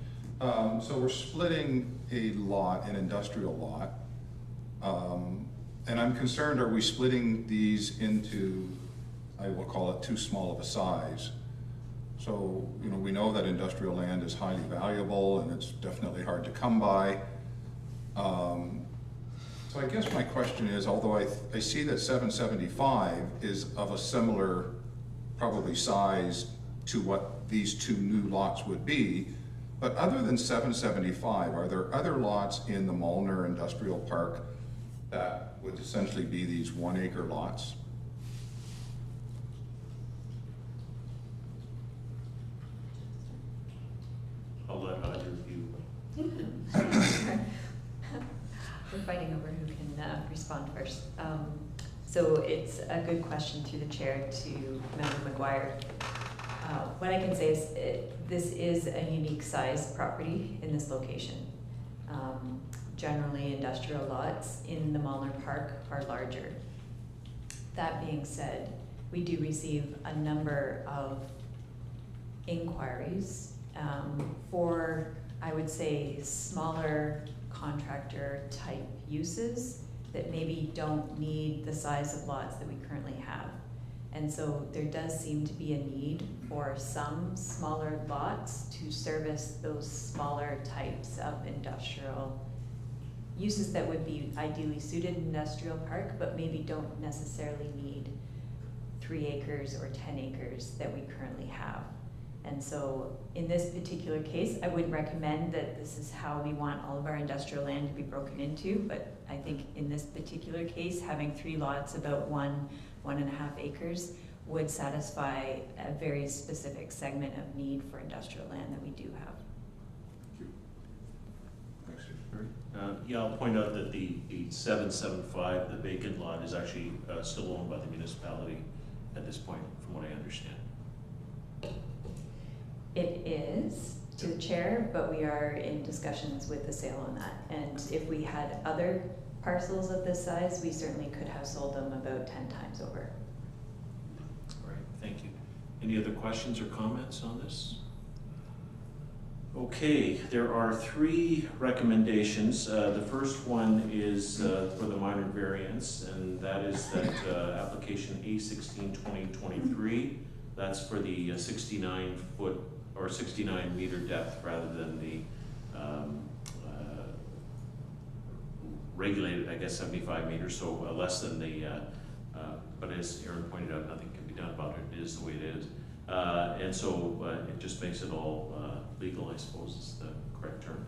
Speaker 12: So we're splitting a lot, an industrial lot, and I'm concerned, are we splitting these into, I will call it, too small of a size? So, we know that industrial land is highly valuable and it's definitely hard to come by. So I guess my question is, although I see that 775 is of a similar, probably size to what these two new lots would be, but other than 775, are there other lots in the Molnar Industrial Park that would essentially be these 1 acre lots?
Speaker 1: I'll let either of you.
Speaker 9: We're fighting over who can respond first. So it's a good question through the chair to Member McGuire. What I can say is this is a unique size property in this location. Generally, industrial lots in the Molnar Park are larger. That being said, we do receive a number of inquiries for, I would say, smaller contractor type uses that maybe don't need the size of lots that we currently have. And so there does seem to be a need for some smaller lots to service those smaller types of industrial uses that would be ideally suited in industrial park, but maybe don't necessarily need 3 acres or 10 acres that we currently have. And so in this particular case, I would recommend that this is how we want all of our industrial land to be broken into, but I think in this particular case, having 3 lots about 1.5 acres would satisfy a very specific segment of need for industrial land that we do have.
Speaker 1: Yeah, I'll point out that the 775, the vacant lot, is actually still owned by the municipality at this point, from what I understand.
Speaker 9: It is to the chair, but we are in discussions with the sale on that. And if we had other parcels of this size, we certainly could have sold them about 10 times over.
Speaker 1: All right, thank you. Any other questions or comments on this? Okay, there are 3 recommendations. The first one is for the minor variance, and that is that application A16-2023. That's for the 69-foot or 69-meter depth rather than the regulated, I guess, 75 meters, so less than the, but as Aaron pointed out, nothing can be done about it. It is the way it is. And so it just makes it all legal, I suppose is the correct term.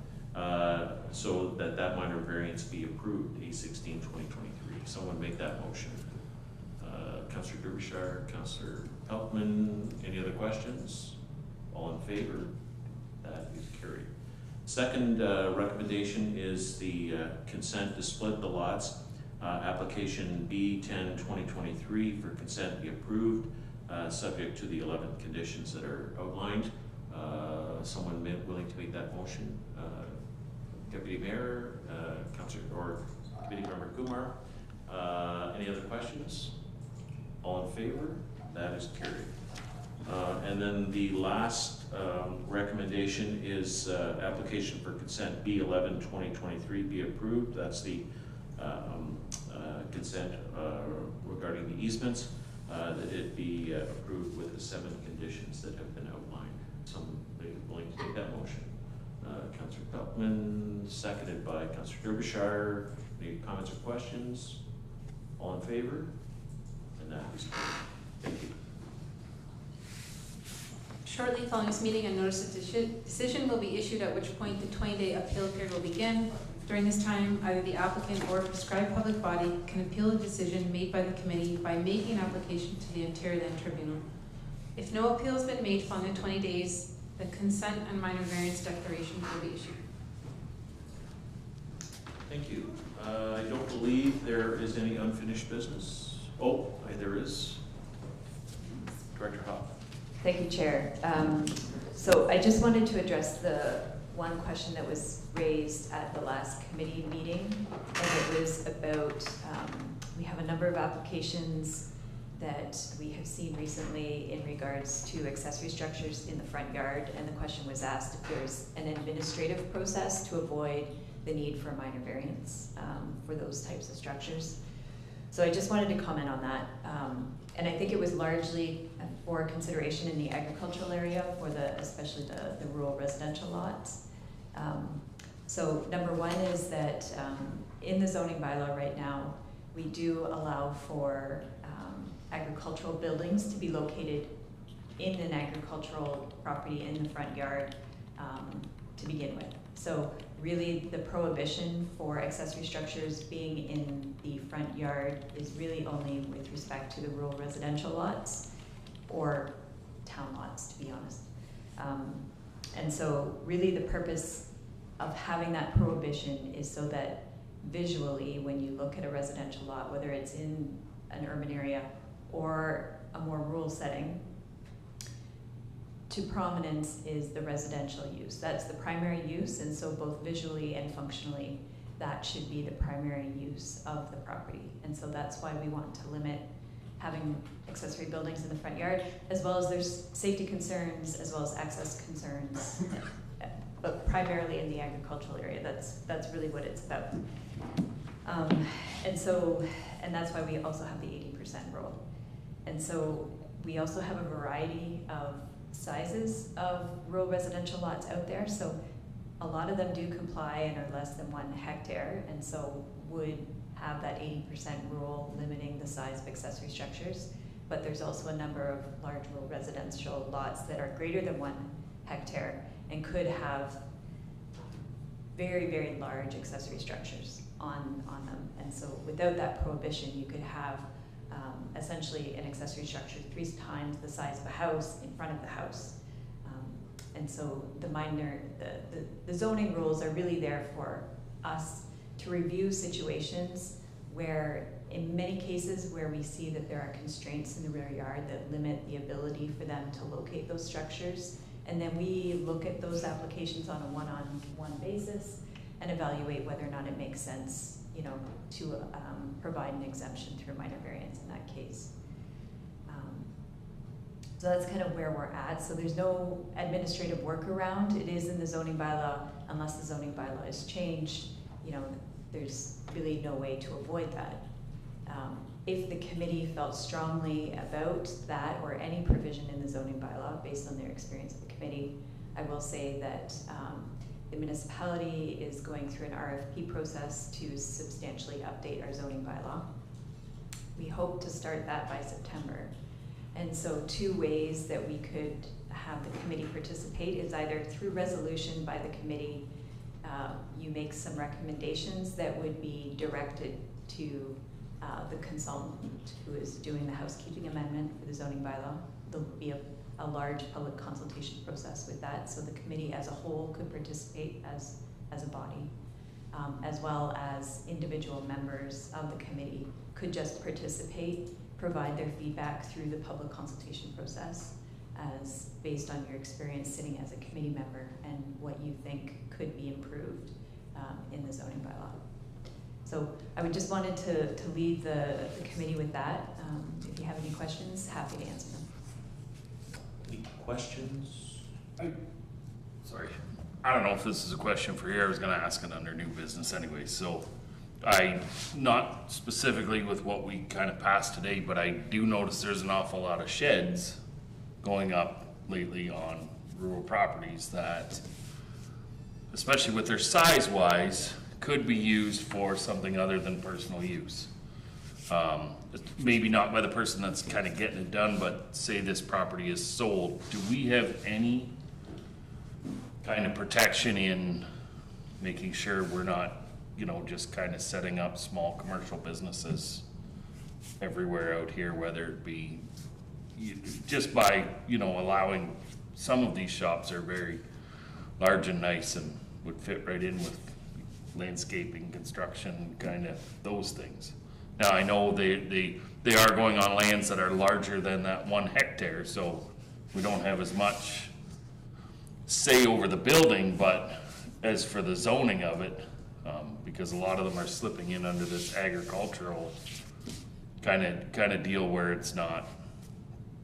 Speaker 1: So that minor variance be approved, A16-2023. Someone make that motion. Councillor Derbyshire, Councillor Peltman, any other questions? All in favor? That is carried. Second recommendation is the consent to split the lots. Application B10-2023 for consent be approved, subject to the 11 conditions that are outlined. Someone willing to make that motion? Deputy Mayor, Councillor or Committee Member Kumar. Any other questions? All in favor? That is carried. And then the last recommendation is application for consent B11-2023 be approved. That's the consent regarding the easements, that it be approved with the 7 conditions that have been outlined. Someone willing to take that motion? Councillor Peltman, seconded by Councillor Derbyshire. Any comments or questions? All in favor? And that is carried. Thank you.
Speaker 3: Shortly following this meeting, a notice of decision will be issued, at which point the 20-day appeal period will begin. During this time, either the applicant or a prescribed public body can appeal a decision made by the committee by making an application to the Ontario Land Tribunal. If no appeal has been made following the 20 days, the consent and minor variance declaration will be issued.
Speaker 1: Thank you. I don't believe there is any unfinished business. Oh, there is. Director Hoff.
Speaker 9: Thank you, Chair. So I just wanted to address the one question that was raised at the last committee meeting, and it was about, we have a number of applications that we have seen recently in regards to accessory structures in the front yard, and the question was asked if there's an administrative process to avoid the need for a minor variance for those types of structures. So I just wanted to comment on that. And I think it was largely for consideration in the agricultural area for especially the rural residential lots. So number one is that in the zoning bylaw right now, we do allow for agricultural buildings to be located in an agricultural property in the front yard to begin with. So really the prohibition for accessory structures being in the front yard is really only with respect to the rural residential lots or town lots, to be honest. And so really the purpose of having that prohibition is so that visually when you look at a residential lot, whether it's in an urban area or a more rural setting, to prominence is the residential use. That's the primary use, and so both visually and functionally, that should be the primary use of the property. And so that's why we want to limit having accessory buildings in the front yard, as well as there's safety concerns, as well as access concerns, but primarily in the agricultural area. That's really what it's about. And that's why we also have the 80% rule. And so we also have a variety of sizes of rural residential lots out there. So a lot of them do comply and are less than 1 hectare, and so would have that 80% rule limiting the size of accessory structures. But there's also a number of large rural residential lots that are greater than 1 hectare and could have very, very large accessory structures on them. And so without that prohibition, you could have essentially an accessory structure 3 times the size of a house in front of the house. And so the zoning rules are really there for us to review situations where, in many cases, where we see that there are constraints in the rear yard that limit the ability for them to locate those structures. And then we look at those applications on a one-on-one basis and evaluate whether or not it makes sense, to provide an exemption through a minor variance in that case. So that's kind of where we're at. So there's no administrative workaround. It is in the zoning bylaw. Unless the zoning bylaw is changed, there's really no way to avoid that. If the committee felt strongly about that or any provision in the zoning bylaw based on their experience of the committee, I will say that the municipality is going through an RFP process to substantially update our zoning bylaw. We hope to start that by September. And so 2 ways that we could have the committee participate is either through resolution by the committee, you make some recommendations that would be directed to the consultant who is doing the housekeeping amendment for the zoning bylaw. There'll be a large public consultation process with that, so the committee as a whole could participate as a body, as well as individual members of the committee could just participate, provide their feedback through the public consultation process as based on your experience sitting as a committee member and what you think could be improved in the zoning bylaw. So I would just wanted to lead the committee with that. If you have any questions, happy to answer them.
Speaker 1: Any questions?
Speaker 11: Sorry. I don't know if this is a question for here. I was gonna ask it under new business anyway. So not specifically with what we kind of passed today, but I do notice there's an awful lot of sheds going up lately on rural properties that, especially with their size-wise, could be used for something other than personal use. Maybe not by the person that's kind of getting it done, but say this property is sold. Do we have any kind of protection in making sure we're not, just kind of setting up small commercial businesses everywhere out here, whether it be just by, allowing some of these shops are very large and nice and would fit right in with landscaping, construction, kind of those things. Now I know they are going on lands that are larger than that 1 hectare, so we don't have as much say over the building, but as for the zoning of it, because a lot of them are slipping in under this agricultural kind of deal where it's not,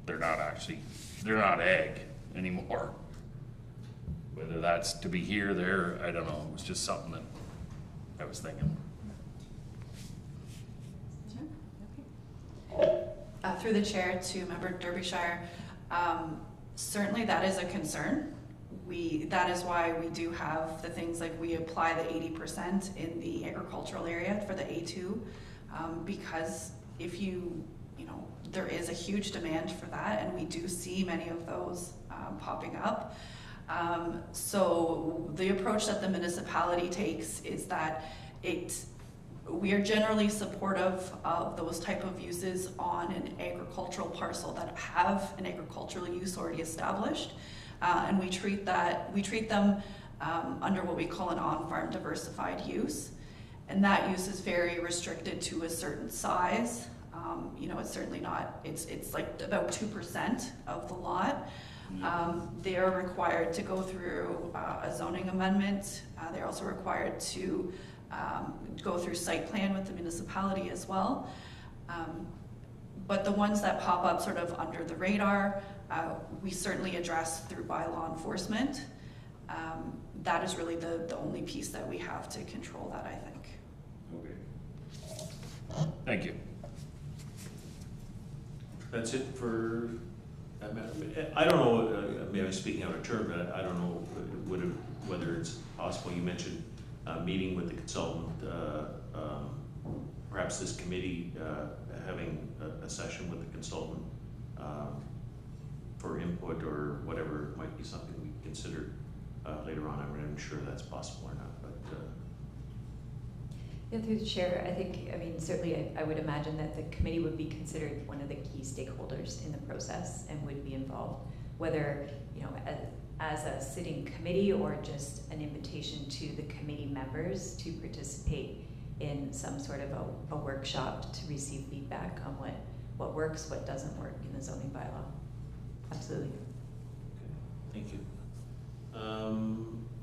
Speaker 11: they're not ag anymore. Whether that's to be here, there, I don't know. It was just something that I was thinking.
Speaker 4: Through the chair to Member Derbyshire, certainly that is a concern. That is why we do have the things like we apply the 80% in the agricultural area for the A2, because if there is a huge demand for that, and we do see many of those popping up. So the approach that the municipality takes is that we are generally supportive of those type of uses on an agricultural parcel that have an agricultural use already established, and we treat them under what we call an on-farm diversified use, and that use is very restricted to a certain size. It's certainly not. It's like about 2% of the lot. They are required to go through a zoning amendment. They're also required to go through site plan with the municipality as well. But the ones that pop up sort of under the radar, we certainly address through bylaw enforcement. That is really the only piece that we have to control that, I think.
Speaker 11: Okay. Thank you.
Speaker 1: That's it for that matter. I don't know, maybe I'm speaking out of turn, but I don't know whether it's possible. You mentioned meeting with the consultant, perhaps this committee having a session with the consultant for input or whatever might be something we consider later on. I'm not even sure that's possible or not, but.
Speaker 9: Yeah, through the chair, I mean, certainly I would imagine that the committee would be considered one of the key stakeholders in the process and would be involved, whether, as a sitting committee or just an invitation to the committee members to participate in some sort of a workshop to receive feedback on what works, what doesn't work in the zoning bylaw. Absolutely.
Speaker 1: Okay, thank you.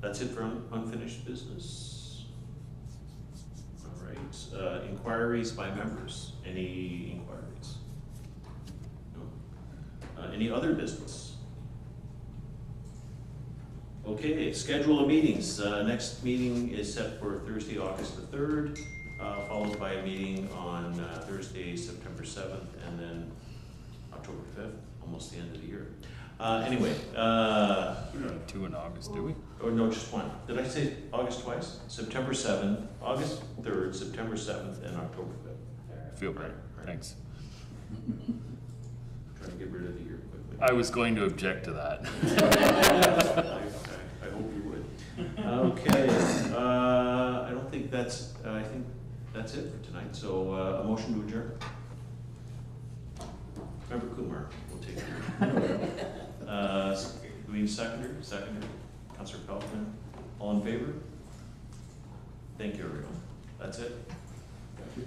Speaker 1: That's it for unfinished business. All right, inquiries by members. Any inquiries? No. Any other business? Okay, schedule of meetings. Next meeting is set for Thursday, August the 3rd, followed by a meeting on Thursday, September 7th, and then October 5th, almost the end of the year. Anyway.
Speaker 11: We don't have 2 in August, do we?
Speaker 1: Or no, just one. Did I say August twice? September 7th, August 3rd, September 7th, and October 5th.
Speaker 11: I feel better.
Speaker 1: Right.
Speaker 11: Thanks.
Speaker 1: Trying to get rid of the year quickly.
Speaker 11: I was going to object to that.
Speaker 1: I hope you would. Okay, I don't think that's, I think that's it for tonight. So a motion to adjourn. Member Kumar will take it. Do we need a seconder? Seconder. Councillor Pelton. All in favor? Thank you, everyone. That's it. Thank you.